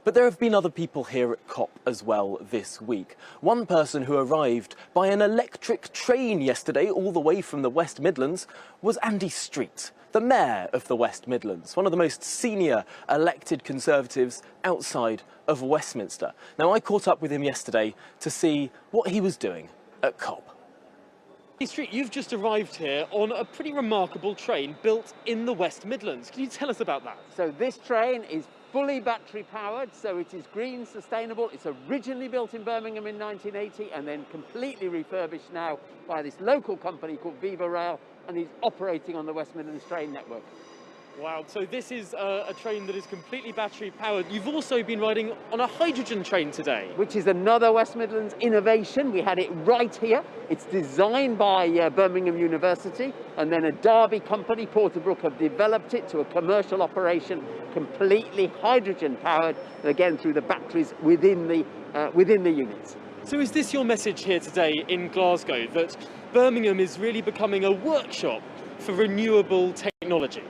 But there have been other people here at COP as well this week. One person who arrived by an electric train yesterday all the way from the West Midlands was Andy Street, the Mayor of the West Midlands, one of the most senior elected Conservatives outside of Westminster. Now, I caught up with him yesterday to see what he was doing at COP. Andy Street, you've just arrived here on a pretty remarkable train built in the West Midlands. Can you tell us about that? So this train is fully battery powered, so it is green, sustainable. It's originally built in Birmingham in 1980 and then completely refurbished now by this local company called Viva Rail, and is operating on the West Midlands train network. Wow, so this is a train that is completely battery powered. You've also been riding on a hydrogen train today. Which is another West Midlands innovation. We had it right here. It's designed by Birmingham University, and then a Derby company, Porterbrook, have developed it to a commercial operation, completely hydrogen powered, again through the batteries within the units. So is this your message here today in Glasgow, that Birmingham is really becoming a workshop for renewable technology?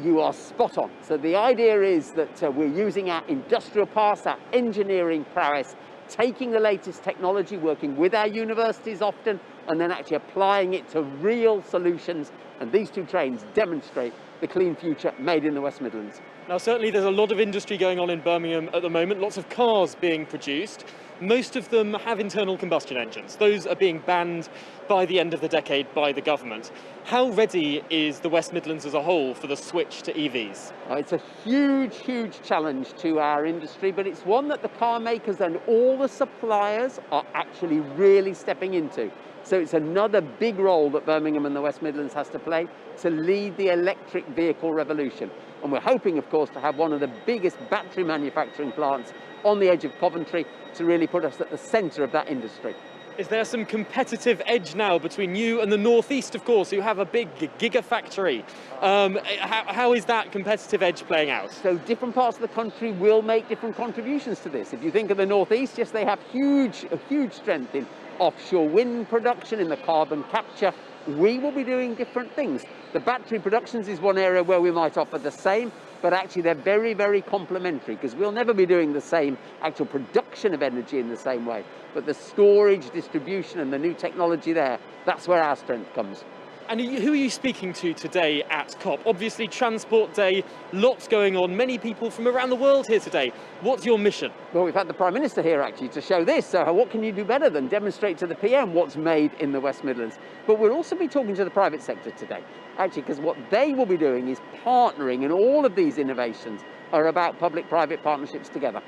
You are spot on. So the idea is that we're using our industrial past, our engineering prowess, taking the latest technology, working with our universities often, and then actually applying it to real solutions. And these two trains demonstrate the clean future made in the West Midlands. Now, certainly there's a lot of industry going on in Birmingham at the moment, lots of cars being produced. Most of them have internal combustion engines. Those are being banned by the end of the decade by the government. How ready is the West Midlands as a whole for the switch to EVs? It's a huge, huge challenge to our industry, but it's one that the car makers and all the suppliers are actually really stepping into. So it's another big role that Birmingham and the West Midlands has to play to lead the electric vehicle revolution. And we're hoping, of course, to have one of the biggest battery manufacturing plants on the edge of Coventry to really put us at the centre of that industry. Is there some competitive edge now between you and the North East, of course, who have a big gigafactory? How is that competitive edge playing out? So different parts of the country will make different contributions to this. If you think of the North East, yes, they have a huge strength in offshore wind production, in the carbon capture. We will be doing different things. The battery productions is one area where we might offer the same, but actually they're very, very complementary, because we'll never be doing the same actual production of energy in the same way. But the storage, distribution, and the new technology there, that's where our strength comes. And who are you speaking to today at COP? Obviously, Transport Day, lots going on, many people from around the world here today. What's your mission? Well, we've had the Prime Minister here actually to show this. So what can you do better than demonstrate to the PM what's made in the West Midlands? But we'll also be talking to the private sector today, actually, because what they will be doing is partnering, and all of these innovations are about public-private partnerships together.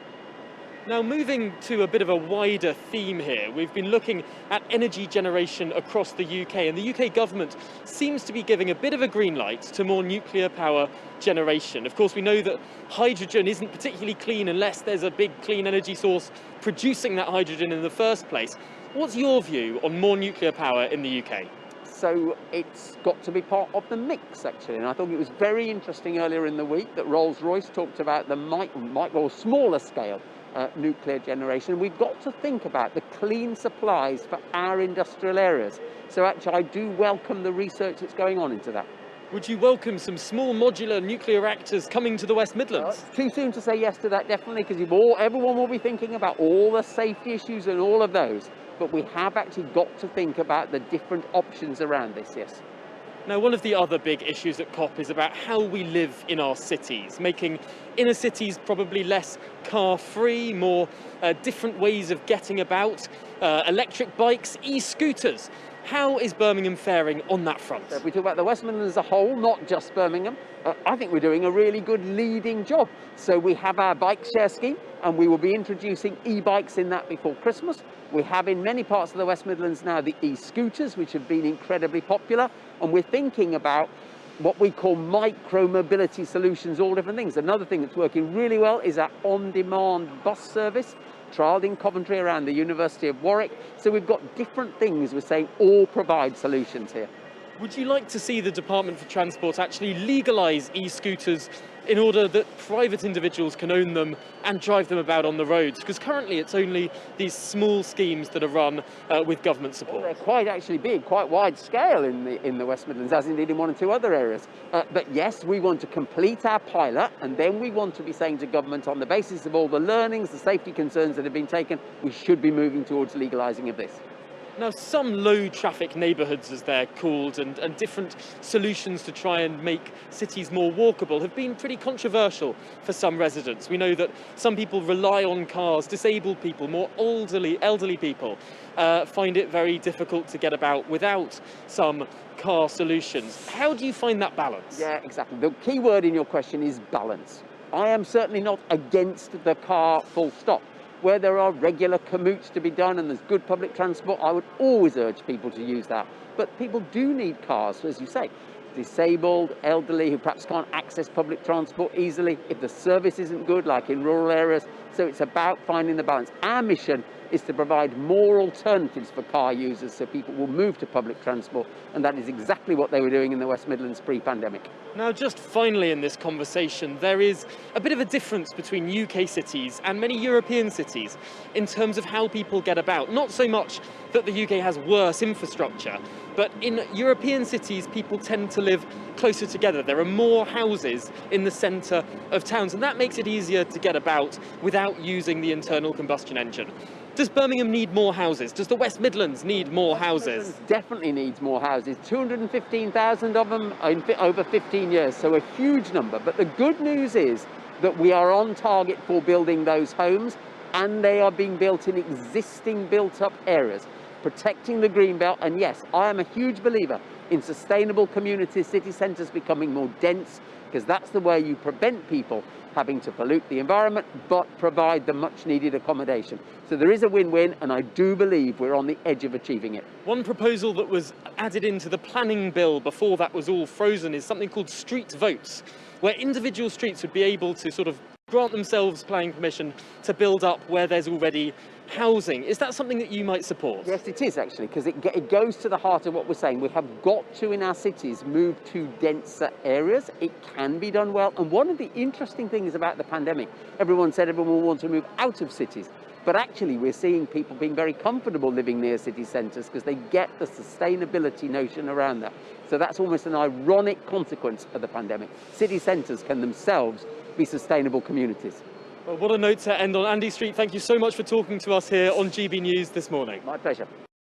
Now, moving to a bit of a wider theme here, we've been looking at energy generation across the UK, and the UK government seems to be giving a bit of a green light to more nuclear power generation. Of course, we know that hydrogen isn't particularly clean unless there's a big clean energy source producing that hydrogen in the first place. What's your view on more nuclear power in the UK? So it's got to be part of the mix, actually. And I thought it was very interesting earlier in the week that Rolls-Royce talked about the smaller scale nuclear generation. We've got to think about the clean supplies for our industrial areas. So actually, I do welcome the research that's going on into that. Would you welcome some small modular nuclear reactors coming to the West Midlands? It's too soon to say yes to that, definitely, because everyone will be thinking about all the safety issues and all of those. But we have actually got to think about the different options around this, yes. Now, one of the other big issues at COP is about how we live in our cities, making inner cities probably less car-free, more different ways of getting about, electric bikes, e-scooters. How is Birmingham faring on that front? So if we talk about the West Midlands as a whole, not just Birmingham, I think we're doing a really good leading job. So we have our bike share scheme, and we will be introducing e-bikes in that before Christmas. We have in many parts of the West Midlands now the e-scooters, which have been incredibly popular, and we're thinking about what we call micro-mobility solutions, all different things. Another thing that's working really well is our on-demand bus service, trialled in Coventry around the University of Warwick. So we've got different things we're saying all provide solutions here. Would you like to see the Department for Transport actually legalise e-scooters in order that private individuals can own them and drive them about on the roads? Because currently it's only these small schemes that are run with government support. They're quite actually big, quite wide scale in the West Midlands, as indeed in one or two other areas. But yes, we want to complete our pilot, and then we want to be saying to government, on the basis of all the learnings, the safety concerns that have been taken, we should be moving towards legalising of this. Now, some low-traffic neighbourhoods, as they're called, and different solutions to try and make cities more walkable have been pretty controversial for some residents. We know that some people rely on cars, disabled people, more elderly people find it very difficult to get about without some car solutions. How do you find that balance? Yeah, exactly. The key word in your question is balance. I am certainly not against the car, full stop. Where there are regular commutes to be done and there's good public transport, I would always urge people to use that. But people do need cars, as you say. Disabled, elderly, who perhaps can't access public transport easily, if the service isn't good, like in rural areas. So it's about finding the balance. Our mission is to provide more alternatives for car users so people will move to public transport, and that is exactly what they were doing in the West Midlands pre-pandemic. Now, just finally in this conversation, there is a bit of a difference between UK cities and many European cities in terms of how people get about. Not so much that the UK has worse infrastructure, but in European cities, people tend to live closer together. There are more houses in the centre of towns, and that makes it easier to get about without using the internal combustion engine. Does Birmingham need more houses? Does the West Midlands need more houses? Definitely needs more houses. 215,000 of them in over 15 years, so a huge number. But the good news is that we are on target for building those homes, and they are being built in existing built-up areas, protecting the green belt. And yes, I am a huge believer in sustainable communities, city centres becoming more dense, because that's the way you prevent people having to pollute the environment, but provide the much needed accommodation. So there is a win-win, and I do believe we're on the edge of achieving it. One proposal that was added into the planning bill before that was all frozen is something called street votes, where individual streets would be able to sort of grant themselves planning permission to build up where there's already housing. Is that something that you might support? Yes, it is actually, because it goes to the heart of what we're saying. We have got to, in our cities, move to denser areas. It can be done well. And one of the interesting things about the pandemic, everyone said everyone will want to move out of cities. But actually, we're seeing people being very comfortable living near city centres because they get the sustainability notion around that. So that's almost an ironic consequence of the pandemic. City centres can themselves be sustainable communities. Well, what a note to end on. Andy Street, thank you so much for talking to us here on GB News this morning. My pleasure.